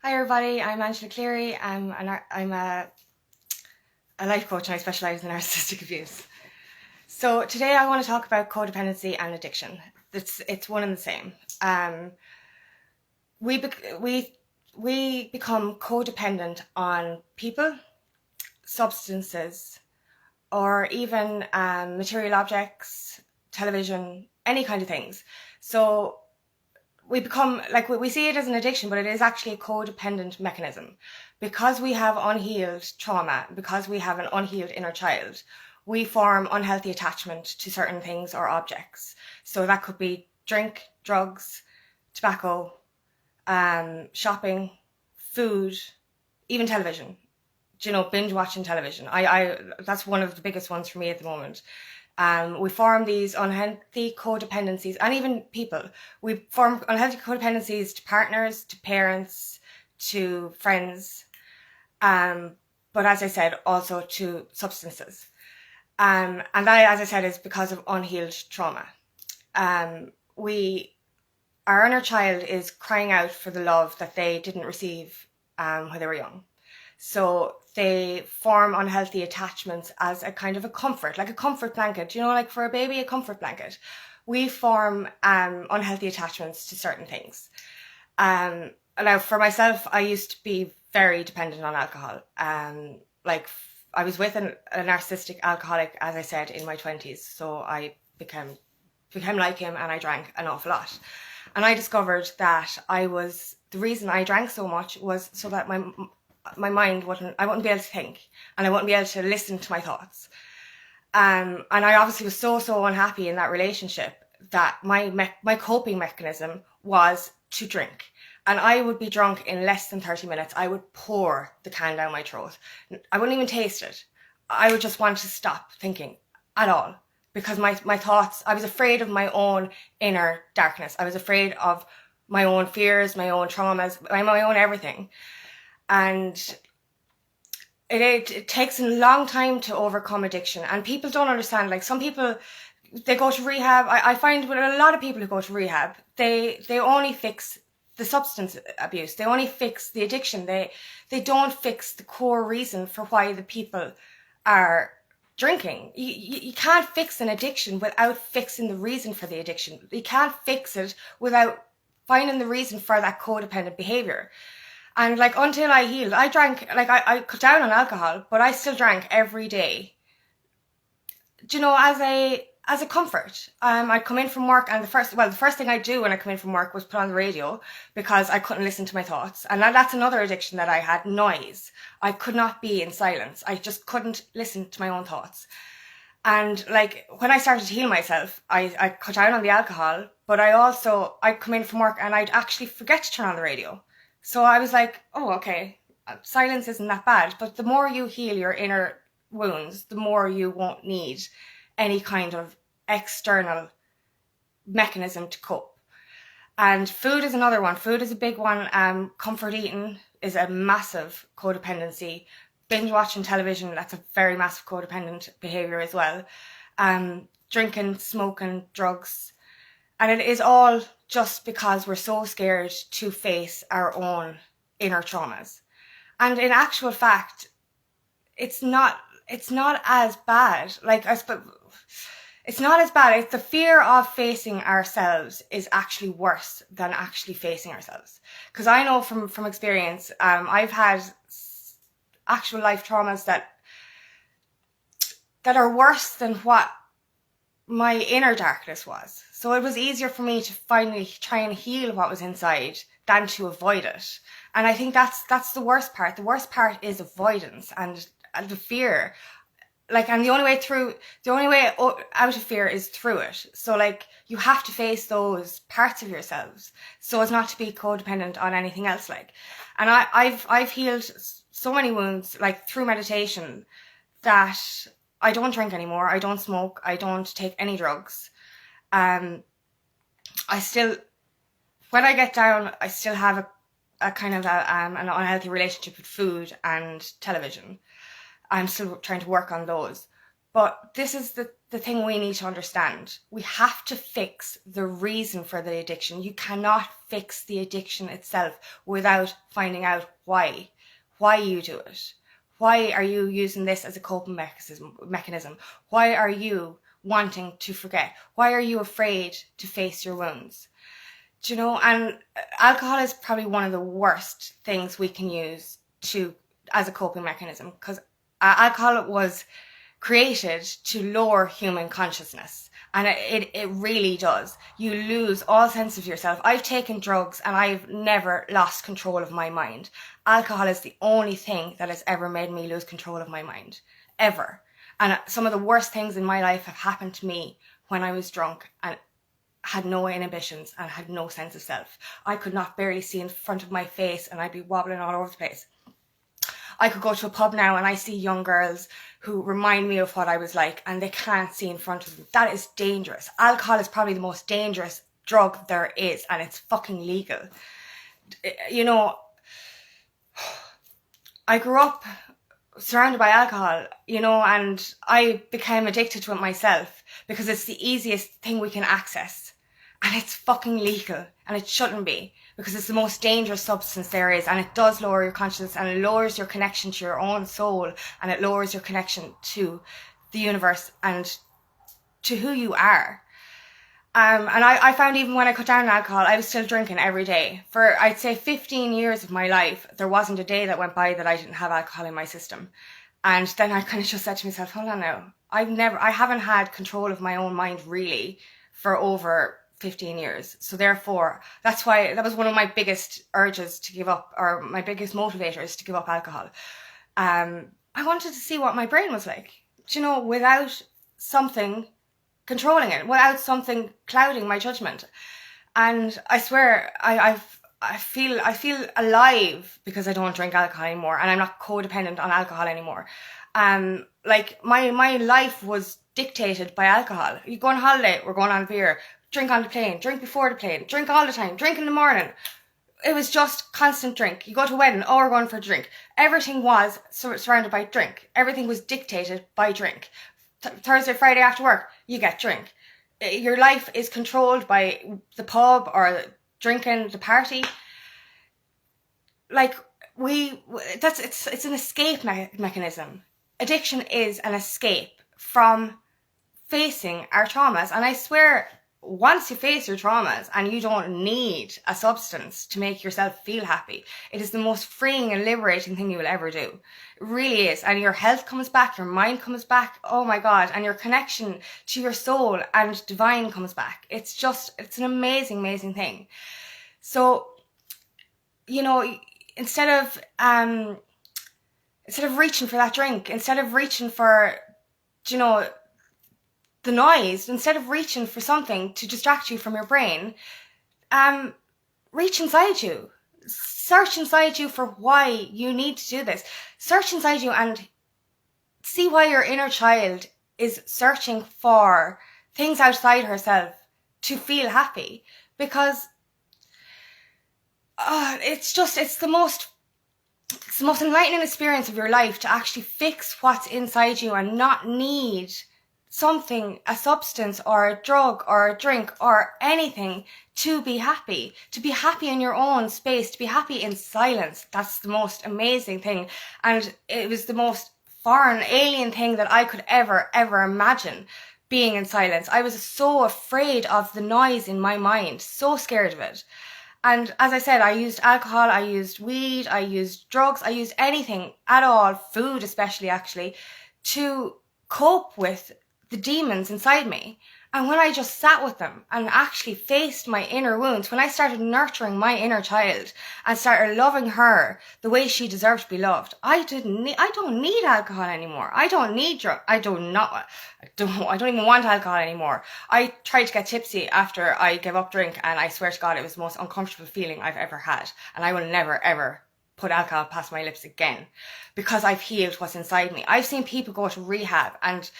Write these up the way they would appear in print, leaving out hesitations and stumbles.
Hi everybody, I'm Angela Cleary. I'm a life coach and I specialise in narcissistic abuse. So today I want to talk about codependency and addiction. It's one and the same. We become codependent on people, substances, or even material objects, television, any kind of things. So we become, like, we see it as an addiction, but it is actually a codependent mechanism. Because we have unhealed trauma, because we have an unhealed inner child, we form unhealthy attachment to certain things or objects. So that could be drink, drugs, tobacco, shopping, food, even television. Binge watching television. That's one of the biggest ones for me at the moment. We form these unhealthy codependencies, and even people. We form unhealthy codependencies to partners, to parents, to friends, but as I said, also to substances. And that, as I said, is because of unhealed trauma. Our inner child is crying out for the love that they didn't receive when they were young. So they form unhealthy attachments as a kind of a comfort, like a comfort blanket, like for a baby, a comfort blanket. We form unhealthy attachments to certain things. Now, for myself, I used to be very dependent on alcohol. Like, I was with a narcissistic alcoholic, as I said, in my 20s. So I became like him, and I drank an awful lot. And I discovered that the reason I drank so much was so that my mind I wouldn't be able to think, and I wouldn't be able to listen to my thoughts. And I obviously was so unhappy in that relationship that my coping mechanism was to drink. And I would be drunk in less than 30 minutes. I would pour the can down my throat. I wouldn't even taste it. I would just want to stop thinking at all, because my thoughts, I was afraid of my own inner darkness. I was afraid of my own fears, my own traumas, my own everything. And it takes a long time to overcome addiction, and people don't understand. Like, some people, they go to rehab. I find with a lot of people who go to rehab, they only fix the substance abuse. They only fix the addiction. They don't fix the core reason for why the people are drinking. You can't fix an addiction without fixing the reason for the addiction. You can't fix it without finding the reason for that codependent behavior. And like, until I healed, I drank, like, I cut down on alcohol, but I still drank every day. As a comfort. I'd come in from work, and the first thing I'd do when I come in from work was put on the radio, because I couldn't listen to my thoughts. And that's another addiction that I had, noise. I could not be in silence. I just couldn't listen to my own thoughts. And like, when I started to heal myself, I cut down on the alcohol, but I'd come in from work and I'd actually forget to turn on the radio. So I was like, oh, okay, silence isn't that bad. But the more you heal your inner wounds, the more you won't need any kind of external mechanism to cope. And food is another one. Food is a big one. Comfort eating is a massive codependency. Binge watching television, that's a very massive codependent behavior as well. Drinking, smoking, drugs. And it is all just because we're so scared to face our own inner traumas. And in actual fact, it's not as bad. It's not as bad. It's the fear of facing ourselves is actually worse than actually facing ourselves. Because I know from experience, I've had actual life traumas that are worse than what my inner darkness was. So it was easier for me to finally try and heal what was inside than to avoid it. And I think that's the worst part. The worst part is avoidance and the fear. Like, and the only way out of fear is through it. So like, you have to face those parts of yourselves so as not to be codependent on anything else. Like, and I've healed so many wounds, like, through meditation, that I don't drink anymore. I don't smoke. I don't take any drugs. I still, when I get down, I still have a kind of an unhealthy relationship with food and television. I'm still trying to work on those. But this is the thing we need to understand. We have to fix the reason for the addiction. You cannot fix the addiction itself without finding out why you do it. Why are you using this as a coping mechanism? Why are you wanting to forget? Why are you afraid to face your wounds? Do you know? And alcohol is probably one of the worst things we can use as a coping mechanism, because alcohol was created to lower human consciousness, and it really does. You lose all sense of yourself. I've taken drugs and I've never lost control of my mind. Alcohol is the only thing that has ever made me lose control of my mind, ever. And some of the worst things in my life have happened to me when I was drunk and had no inhibitions and had no sense of self. I could not barely see in front of my face and I'd be wobbling all over the place. I could go to a pub now and I see young girls who remind me of what I was like and they can't see in front of them. That is dangerous. Alcohol is probably the most dangerous drug there is, and it's fucking legal. You know, I grew up surrounded by alcohol, you know, and I became addicted to it myself because it's the easiest thing we can access. And it's fucking legal, and it shouldn't be, because it's the most dangerous substance there is, and it does lower your consciousness, and it lowers your connection to your own soul, and it lowers your connection to the universe and to who you are. And I found even when I cut down on alcohol, I was still drinking every day. For, I'd say, 15 years of my life, there wasn't a day that went by that I didn't have alcohol in my system. And then I kind of just said to myself, hold on now, I haven't had control of my own mind really for over 15 years. So therefore, that's why that was one of my biggest urges to give up, or my biggest motivators to give up alcohol. I wanted to see what my brain was like, you know, without something controlling it, without something clouding my judgment. And I swear, I feel alive because I don't drink alcohol anymore, and I'm not codependent on alcohol anymore. Like my life was dictated by alcohol. You go on holiday, we're going on beer. Drink on the plane, drink before the plane, drink all the time, drink in the morning. It was just constant drink. You go to a wedding, oh, we're going for a drink. Everything was surrounded by drink. Everything was dictated by drink. Thursday, Friday after work, you get drink. Your life is controlled by the pub or drinking, the party. Like it's an escape mechanism. Addiction is an escape from facing our traumas. And I swear, once you face your traumas and you don't need a substance to make yourself feel happy, it is the most freeing and liberating thing you will ever do. It really is. And your health comes back, your mind comes back, oh my God, and your connection to your soul and divine comes back. It's an amazing, amazing thing. So, you know, instead of reaching for that drink, instead of reaching for, you know, the noise, instead of reaching for something to distract you from your brain, reach inside you. Search inside you for why you need to do this. Search inside you and see why your inner child is searching for things outside herself to feel happy. Because it's the most enlightening experience of your life to actually fix what's inside you and not need something, a substance or a drug or a drink or anything to be happy in your own space, to be happy in silence. That's the most amazing thing. And it was the most foreign, alien thing that I could ever imagine, being in silence. I was so afraid of the noise in my mind, so scared of it. And as I said, I used alcohol, I used weed, I used drugs, I used anything at all, food especially actually, to cope with the demons inside me. And when I just sat with them and actually faced my inner wounds, when I started nurturing my inner child and started loving her the way she deserved to be loved, I don't need alcohol anymore. I don't need drugs. I don't even want alcohol anymore. I tried to get tipsy after I gave up drink, and I swear to God, it was the most uncomfortable feeling I've ever had. And I will never, ever put alcohol past my lips again, because I've healed what's inside me. I've seen people go to rehab and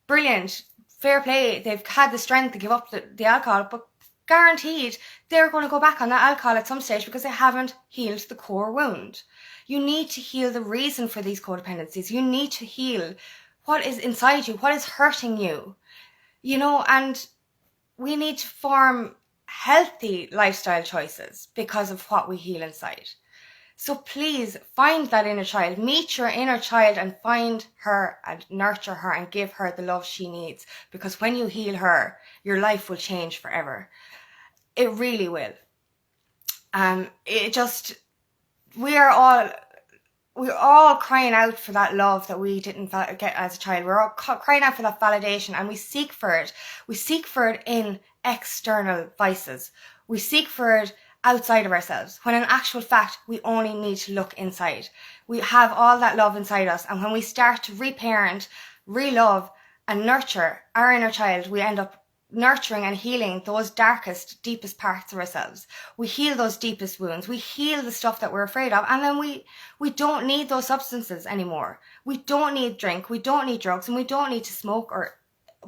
brilliant, fair play, they've had the strength to give up the alcohol, but guaranteed they're going to go back on that alcohol at some stage because they haven't healed the core wound. You need to heal the reason for these codependencies. You need to heal what is inside you, what is hurting you, you know, and we need to form healthy lifestyle choices because of what we heal inside. So please find that inner child, meet your inner child and find her and nurture her and give her the love she needs. Because when you heal her, your life will change forever. It really will. We're all crying out for that love that we didn't get as a child. We're all crying out for that validation, and we seek for it. We seek for it in external vices. We seek for it outside of ourselves, when in actual fact, we only need to look inside. We have all that love inside us, and when we start to reparent, re-love, and nurture our inner child, we end up nurturing and healing those darkest, deepest parts of ourselves. We heal those deepest wounds. We heal the stuff that we're afraid of, and then we don't need those substances anymore. We don't need drink, we don't need drugs, and we don't need to smoke or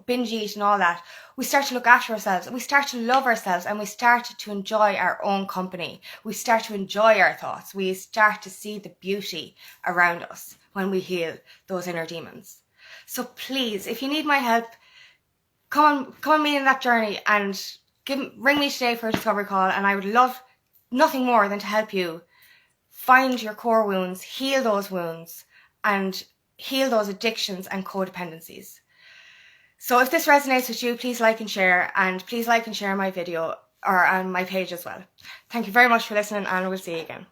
binge eat and all that. We start to look after ourselves, we start to love ourselves, and we start to enjoy our own company. We start to enjoy our thoughts. We start to see the beauty around us when we heal those inner demons. So please, if you need my help, come on me in that journey, and ring me today for a discovery call, and I would love nothing more than to help you find your core wounds, heal those wounds, and heal those addictions and codependencies. So if this resonates with you, please like and share, and please like and share my video or on my page as well. Thank you very much for listening, and we'll see you again.